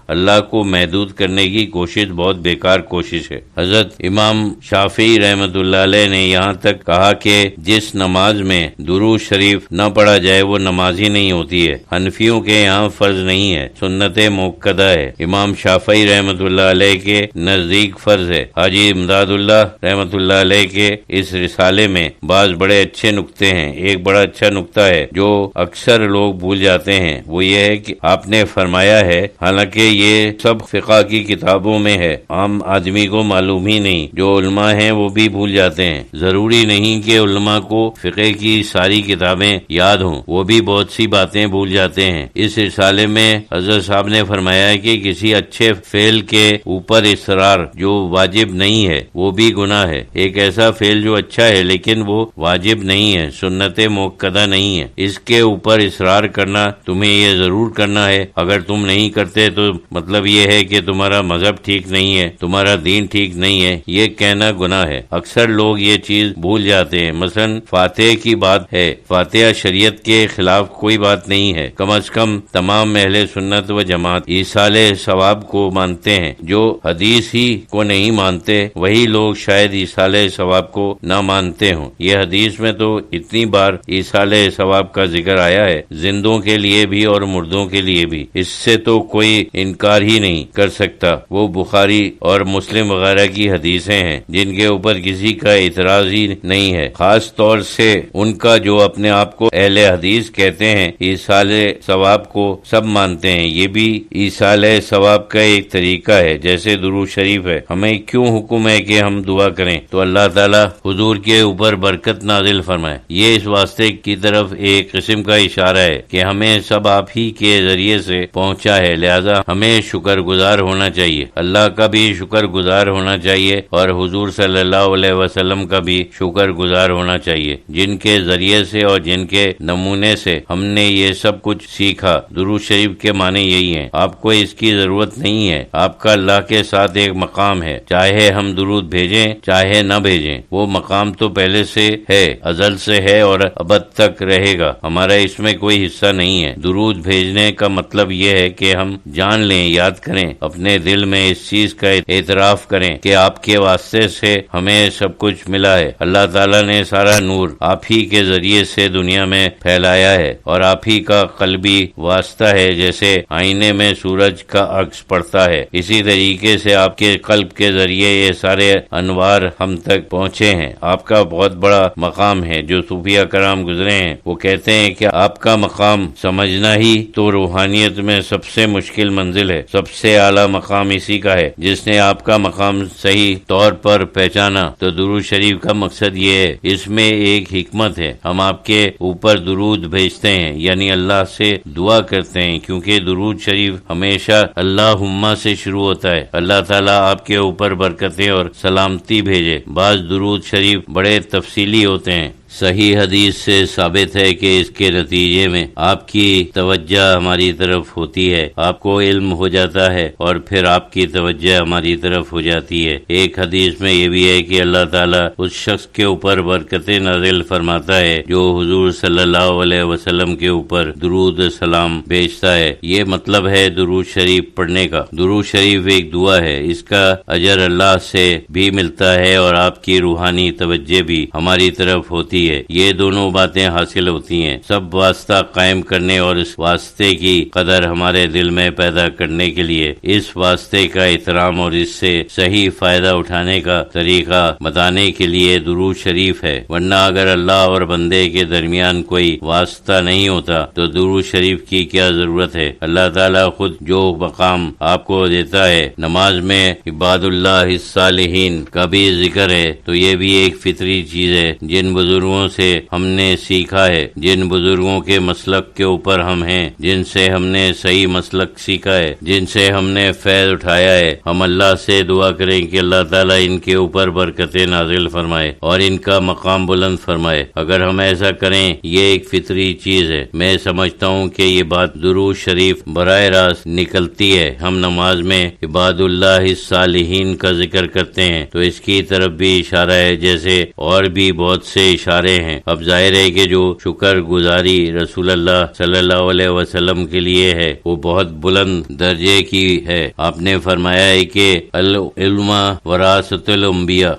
اللہ کو محدود کرنے کی کوشش بہت بیکار کوشش ہے۔ حضرت امام شافعی رحمۃ اللہ علیہ نے یہاں تک کہا کہ جس نماز میں درود شریف نہ پڑھا جائے وہ نماز ہی نہیں ہوتی ہے۔ حنفیوں کے یہاں فرض نہیں ہے، سنت مؤکدہ ہے۔ امام شافعی رحمۃ اللہ علیہ کے نزدیک فرض ہے۔ حاجی امداد اللہ رحمۃ اللہ علیہ کے اس رسالے میں بعض بڑے اچھے نقطے ہیں۔ ایک بڑا اچھا نقطہ ہے جو اکثر لوگ بھول جاتے ہیں، وہ یہ ہے کہ آپ نے فرمایا ہے، حالانکہ یہ سب فقہ کی کتابوں میں ہے، عام آدمی کو معلوم ہی نہیں، جو علماء ہیں وہ بھی بھول جاتے ہیں۔ ضروری نہیں کہ علماء کو فقہ کی ساری کتابیں یاد ہوں، وہ بھی بہت سی باتیں بھول جاتے ہیں۔ اس رسالے میں حضرت صاحب نے فرمایا ہے کہ کسی اچھے فعل کے اوپر اصرار جو واجب نہیں ہے وہ بھی گناہ ہے۔ ایک ایسا فعل جو اچھا ہے لیکن وہ واجب نہیں ہے، سنت مؤکدہ نہیں ہے، اس کے اوپر اصرار کرنا تمہیں یہ ضرور کرنا ہے۔ اگر تم نہیں کرتے تو مطلب یہ ہے کہ تمہارا مذہب ٹھیک نہیں ہے، تمہارا دین ٹھیک نہیں ہے، یہ کہنا گناہ ہے۔ اکثر لوگ یہ چیز بھول جاتے ہیں۔ مثلا فاتحہ کی بات ہے، فاتحہ شریعت کے خلاف کوئی بات نہیں ہے، کم از کم تمام اہل سنت و جماعت ایصال ثواب کو مانتے ہیں۔ جو حدیث ہی کو نہیں مانتے وہی لوگ شاید ایصال ثواب کو نہ مانتے ہوں۔ یہ حدیث میں تو اتنی بار ایصال ثواب کا ذکر آیا ہے، زندوں کے لیے بھی اور مردوں کے لیے بھی، اس سے تو کوئی انکار ہی نہیں کر سکتا۔ وہ بخاری اور مسلم وغیرہ کی حدیثیں ہیں جن کے اوپر کسی کا اعتراض ہی نہیں ہے، خاص طور سے ان کا جو اپنے آپ کو اہل حدیث کہتے ہیں، ایصال ثواب کو سب مانتے ہیں۔ یہ بھی ایصال ثواب کا ایک طریقہ ہے، جیسے درود شریف ہے۔ ہمیں کیوں حکم ہے کہ ہم دعا کریں تو اللہ تعالیٰ حضور کے اوپر برکت نازل فرمائے؟ یہ اس واسطے کی طرف ایک قسم کا اشارہ ہے کہ ہمیں سب آپ ہی کے ذریعے سے پہنچا ہے، لہذا ہمیں شکر گزار ہونا چاہیے، اللہ کا بھی شکر گزار ہونا چاہیے اور حضور صلی اللہ علیہ وسلم کا بھی شکر گزار ہونا چاہیے، جن کے ذریعے سے اور جن کے نمونے سے ہم نے یہ سب کچھ سیکھا۔ درود شریف کے معنی یہی ہیں، آپ کو اس کی ضرورت نہیں ہے، آپ کا اللہ کے ساتھ ایک مقام ہے، چاہے ہم درود بھیجیں چاہے نہ بھیجیں، وہ مقام تو پہلے سے ہے، ازل سے ہے اور ابد تک رہے گا، ہمارا اس میں کوئی حصہ نہیں ہے۔ درود بھیجنے کا مطلب یہ ہے کہ ہم جان لیں، یاد کریں، اپنے دل میں اس چیز کا اعتراف کریں کہ آپ کے واسطے سے ہمیں سب کچھ ملا ہے۔ اللہ تعالیٰ نے سارا نور آپ ہی کے ذریعے سے دنیا میں پھیلایا ہے اور آپ ہی کا قلبی واسطہ ہے، جیسے آئینے میں سورج کا عکس پڑتا ہے، اسی طریقے سے آپ کے قلب کے ذریعے یہ سارے انوار ہم تک پہنچے ہیں۔ آپ کا بہت بڑا مقام ہے۔ جو صوفیہ کرام گزرے ہیں وہ کہتے ہیں کہ آپ کا مقام سمجھنا ہی تو روحانیت میں سب سے مشکل منزل ہے، سب سے اعلیٰ مقام اسی کا ہے۔ جس نے آپ کا مقام صحیح طور پر پہچانا تو درود شریف کا مقصد یہ ہے۔ اس میں ایک حکمت ہے، ہم آپ کے اوپر درود بھیجتے ہیں، یعنی اللہ سے دعا کرتے ہیں، کیونکہ درود شریف ہمیشہ اللہم سے شروع ہوتا ہے، اللہ تعالیٰ آپ کے اوپر برکتیں اور سلامتی بھیجے۔ بعض درود شریف بڑے تفصیلی ہوتے ہیں۔ صحیح حدیث سے ثابت ہے کہ اس کے نتیجے میں آپ کی توجہ ہماری طرف ہوتی ہے، آپ کو علم ہو جاتا ہے اور پھر آپ کی توجہ ہماری طرف ہو جاتی ہے۔ ایک حدیث میں یہ بھی ہے کہ اللہ تعالیٰ اس شخص کے اوپر برکتیں نازل فرماتا ہے جو حضور صلی اللہ علیہ وسلم کے اوپر درود سلام بھیجتا ہے۔ یہ مطلب ہے درود شریف پڑھنے کا۔ درود شریف ایک دعا ہے، اس کا اجر اللہ سے بھی ملتا ہے اور آپ کی روحانی توجہ بھی ہماری طرف ہوتی ہے۔ یہ دونوں باتیں حاصل ہوتی ہیں۔ سب واسطہ قائم کرنے اور اس واسطے کی قدر ہمارے دل میں پیدا کرنے کے لیے اس واسطے کا احترام اور اس سے صحیح فائدہ اٹھانے کا طریقہ بتانے کے لیے درود شریف ہے۔ ورنہ اگر اللہ اور بندے کے درمیان کوئی واسطہ نہیں ہوتا تو درود شریف کی کیا ضرورت ہے؟ اللہ تعالیٰ خود جو مقام آپ کو دیتا ہے، نماز میں عباد اللہ الصالحین کا بھی ذکر ہے، تو یہ بھی ایک فطری چیز ہے۔ جن بزرگوں سے ہم نے سیکھا ہے، جن بزرگوں کے مسلک کے اوپر ہم ہیں، جن سے ہم نے صحیح مسلک سیکھا ہے، جن سے ہم نے فیض اٹھایا ہے، ہم اللہ سے دعا کریں کہ اللہ تعالیٰ ان کے اوپر برکتیں نازل فرمائے اور ان کا مقام بلند فرمائے۔ اگر ہم ایسا کریں، یہ ایک فطری چیز ہے۔ میں سمجھتا ہوں کہ یہ بات درود شریف براہ راست نکلتی ہے۔ ہم نماز میں عباد اللہ الصالحین کا ذکر کرتے ہیں تو اس کی طرف بھی اشارہ ہے، جیسے اور بھی بہت سے اشارے اشارے ہیں۔ اب ظاہر ہے کہ جو شکر گزاری رسول اللہ صلی اللہ علیہ وسلم کے لیے ہے وہ بہت بلند درجے کی ہے۔ آپ نے فرمایا ہے کہ العلم وراثۃ الانبیاء،